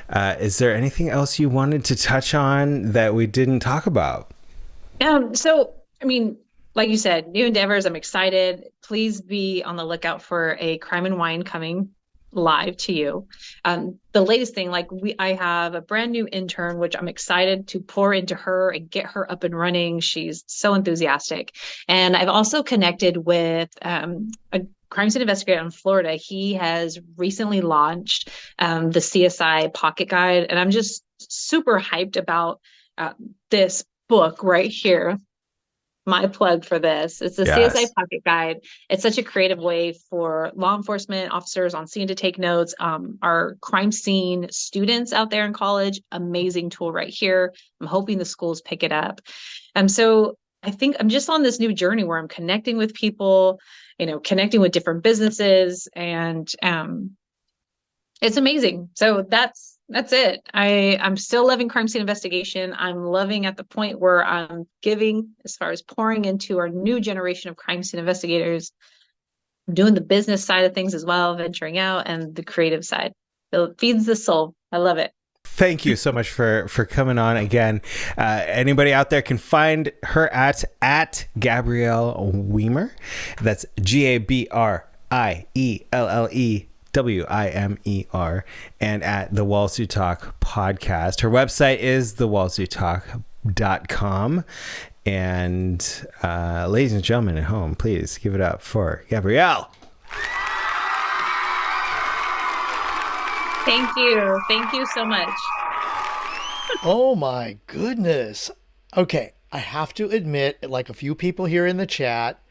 Is there anything else you wanted to touch on that we didn't talk about? So, I mean, like you said, new endeavors. I'm excited. Please be on the lookout for a Crime and Wine coming live to you. The latest thing, I have a brand new intern, which I'm excited to pour into her and get her up and running. She's so enthusiastic. And I've also connected with a crime scene investigator in Florida. He has recently launched the CSI Pocket Guide. And I'm just super hyped about this book right here. My plug for this. It's the CSI Pocket Guide. It's such a creative way for law enforcement officers on scene to take notes. Our crime scene students out there in college, amazing tool right here. I'm hoping the schools pick it up. So I think I'm just on this new journey where I'm connecting with people, connecting with different businesses, and it's amazing. So that's it. I'm still loving crime scene investigation. I'm loving at the point where I'm giving, as far as pouring into our new generation of crime scene investigators. I'm doing the business side of things as well, venturing out, and the creative side. It feeds the soul. I love it. Thank you so much for coming on again. Anybody out there can find her at Gabrielle Wimer. That's GABRIELLE WIMER, and at the Walls Who Talk podcast. Her website is thewallswhotalk.com. And ladies and gentlemen at home, please give it up for Gabrielle. Thank you. Thank you so much. Oh my goodness. Okay, I have to admit, like a few people here in the chat,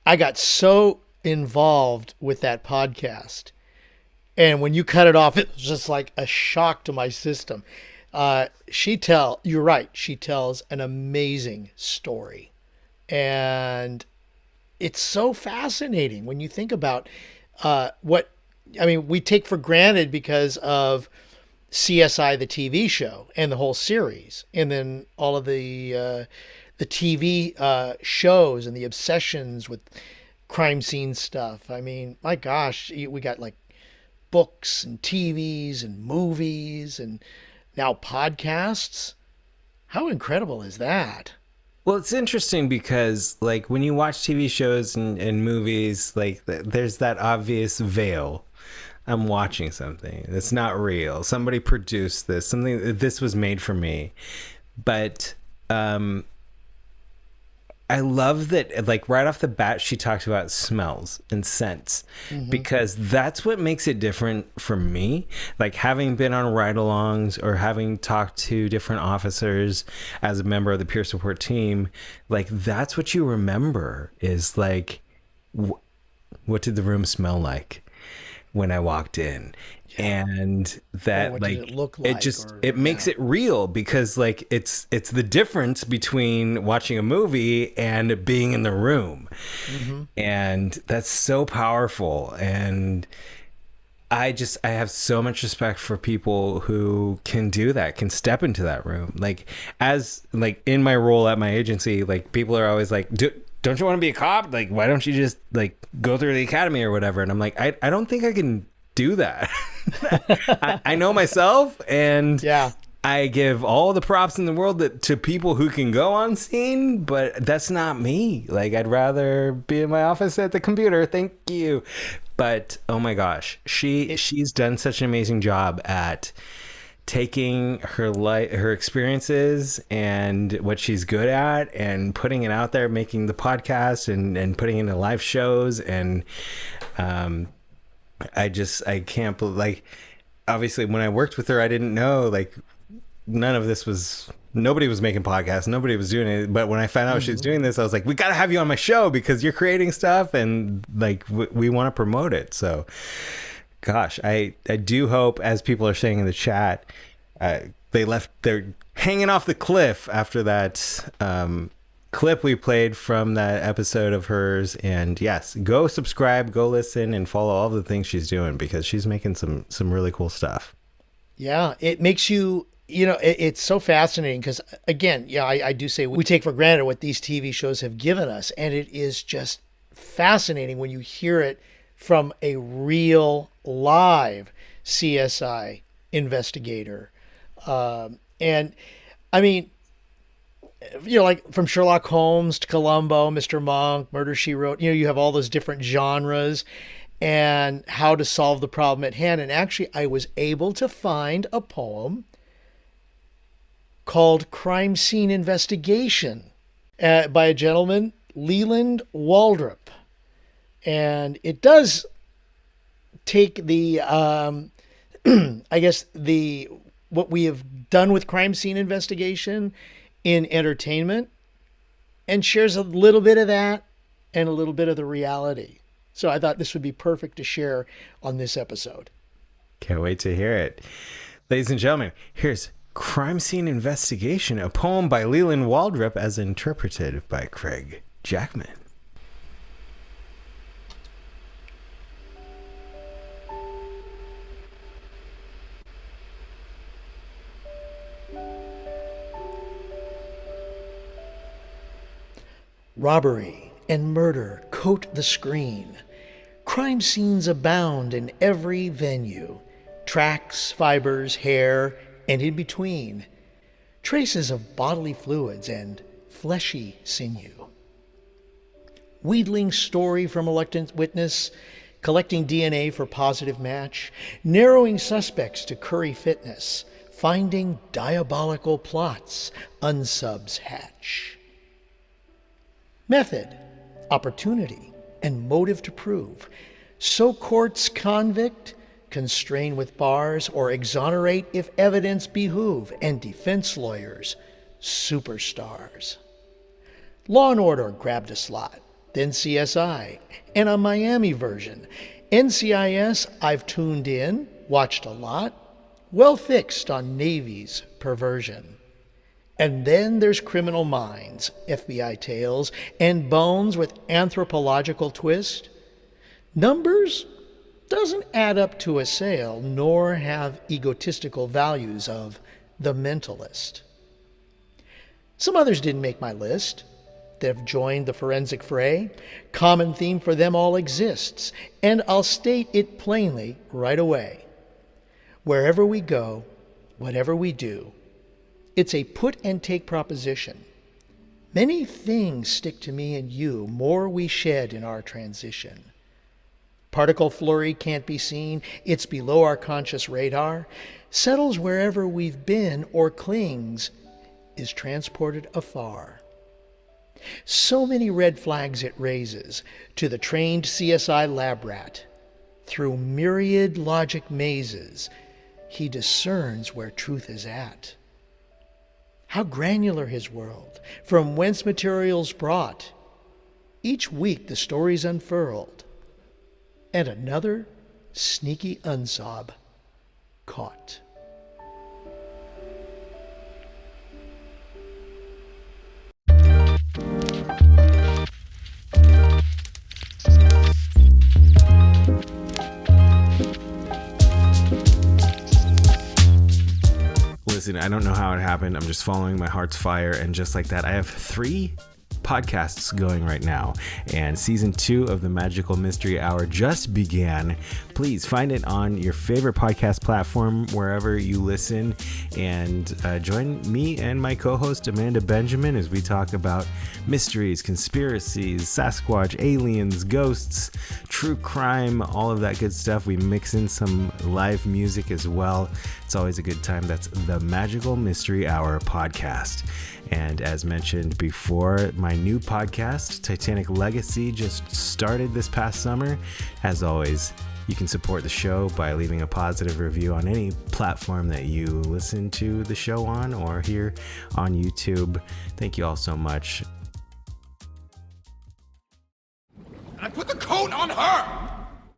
I got so involved with that podcast. And when you cut it off, it was just like a shock to my system. You're right. She tells an amazing story. And it's so fascinating when you think about we take for granted because of CSI, the TV show, and the whole series. And then all of the TV shows and the obsessions with crime scene stuff. I mean, my gosh, we got like books and TVs and movies and now podcasts. How incredible is that? Well, it's interesting because like when you watch TV shows and movies, like there's that obvious veil. I'm watching something that's not real. Somebody produced this. This was made for me. But I love that, like right off the bat, she talks about smells and scents, because that's what makes it different for me. Like having been on ride-alongs or having talked to different officers as a member of the peer support team, like that's what you remember is like, what did the room smell like when I walked in? And that what like did it look like, it makes it real, because like it's the difference between watching a movie and being in the room. And that's so powerful. And I have so much respect for people who can do that, can step into that room. Like as like in my role at my agency, like people are always like, don't you want to be a cop? Like, why don't you just like go through the academy or whatever? And I'm like, I don't think I can do that. I know myself, and I give all the props in the world to people who can go on scene, but that's not me. Like I'd rather be in my office at the computer. Thank you. But oh my gosh, she's done such an amazing job at taking her experiences and what she's good at and putting it out there, making the podcast and putting it into live shows. And I can't believe, like, obviously when I worked with her, I didn't know, like, nobody was making podcasts, nobody was doing it. But when I found out she was doing this, I was like, we got to have you on my show because you're creating stuff and like we want to promote it. So gosh, I do hope, as people are saying in the chat, they're hanging off the cliff after that clip we played from that episode of hers. And yes, go subscribe, go listen, and follow all the things she's doing, because she's making some really cool stuff. Yeah, it makes you, it's so fascinating because, again, yeah, I do say we take for granted what these TV shows have given us. And it is just fascinating when you hear it from a real live CSI investigator. And I mean, like from Sherlock Holmes to Columbo, Mr. Monk, Murder, She Wrote, you have all those different genres and how to solve the problem at hand. And actually, I was able to find a poem called Crime Scene Investigation by a gentleman, Leland Waldrop. And it does take the, I guess, what we have done with crime scene investigation in entertainment and shares a little bit of that and a little bit of the reality. So I thought this would be perfect to share on this episode. Can't wait to hear it. Ladies and gentlemen, here's Crime Scene Investigation, a poem by Leland Waldrop as interpreted by Craig Jackman. Robbery and murder coat the screen. Crime scenes abound in every venue. Tracks, fibers, hair, and in between, traces of bodily fluids and fleshy sinew. Wheedling story from reluctant witness, collecting DNA for positive match, narrowing suspects to curry fitness, finding diabolical plots, unsubs hatch. Method, opportunity, and motive to prove. So courts convict, constrain with bars, or exonerate if evidence behoove, and defense lawyers, superstars. Law and Order grabbed a slot, then CSI, and a Miami version. NCIS I've tuned in, watched a lot, well fixed on Navy's perversion. And then there's Criminal Minds, FBI Tales, and Bones with anthropological twist. Numbers doesn't add up to a sale, nor have egotistical values of The Mentalist. Some others didn't make my list. They've joined the forensic fray. Common theme for them all exists, and I'll state it plainly right away. Wherever we go, whatever we do, it's a put and take proposition. Many things stick to me and you, more we shed in our transition. Particle flurry can't be seen, it's below our conscious radar, settles wherever we've been or clings, is transported afar. So many red flags it raises to the trained CSI lab rat. Through myriad logic mazes, he discerns where truth is at. How granular his world, from whence materials brought. Each week the story's unfurled, and another sneaky unsob caught. Listen, I don't know how it happened. I'm just following my heart's fire, and just like that, I have 3 podcasts going right now, and season 2 of the Magical Mystery Hour just began. Please find it on your favorite podcast platform, wherever you listen, and join me and my co-host Amanda Benjamin as we talk about mysteries, conspiracies, Sasquatch, aliens, ghosts, true crime, all of that good stuff. We mix in some live music as well. It's always a good time. That's the Magical Mystery Hour podcast. And as mentioned before, my new podcast, Titanic Legacy, just started this past summer. As always, you can support the show by leaving a positive review on any platform that you listen to the show on or here on YouTube. Thank you all so much.